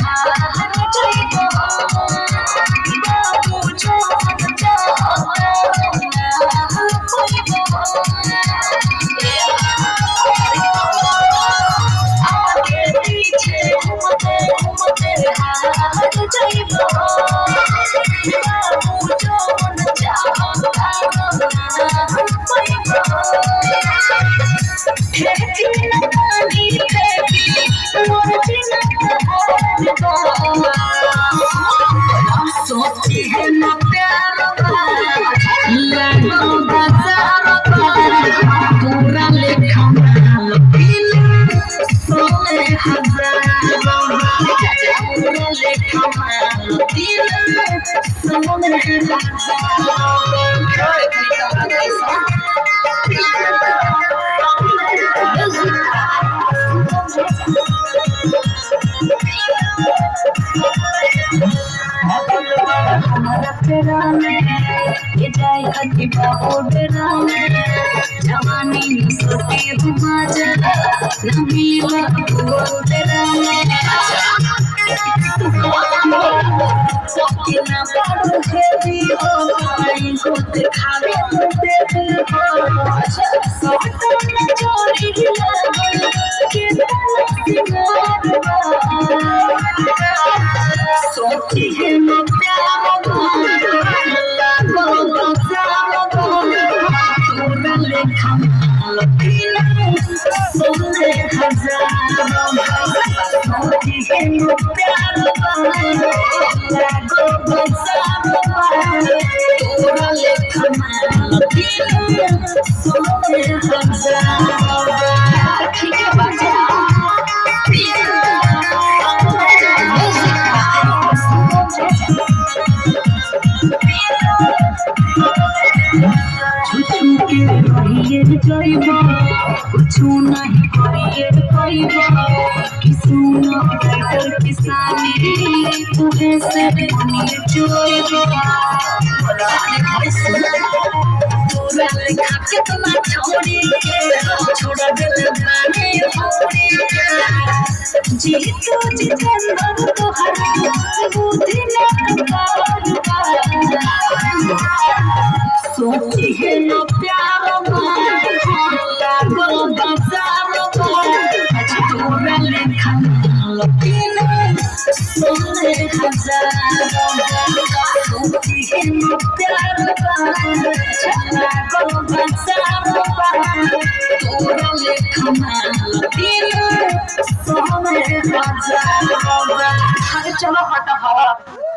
हार जाइबो बाबू जवन चाहता आगे पीछे घूमते घूमते हार जाइबो बाबू जवन चाहता खेती न पानी खेती मोर बिना सोची है न प्यार लगो बाजार पूरा लेखा माल दिल सोने हजार पूरा लेखा माल दिल सोने हमारा तेरा ये जाए हटी बाबू तेरा जवानी सोते घुमा जा नमी बाबू तेरा सोके ना बाबू खेली हो आई को दिखावे तो देवी हो सोता न चोरी लगल के सोची है न प्यार लगो बाजार पूरा लेखा माल दिल सोने हजार सोची है न प्यार लगो बाजार पूरा लेखा माल दिल सोने हजार ठीक है बच्चा जाइबो कुछु नहीं करिए पाइबो किसुनो टाइटल किसानी तुहे से बनी जोइबो बोलाने भाई सुन पूरा लिखा के तना छोड़ी के छोड़ दिल बाने होड़ी के जी तो जिंदर तो हर बुद्धि न पार सोची है न प्यार पूरा लेखा माल दिल सोने हजार सोची है न प्यार लगो बाजार पूरा लेखा माल दिल सोने हजार चलो हटा हवा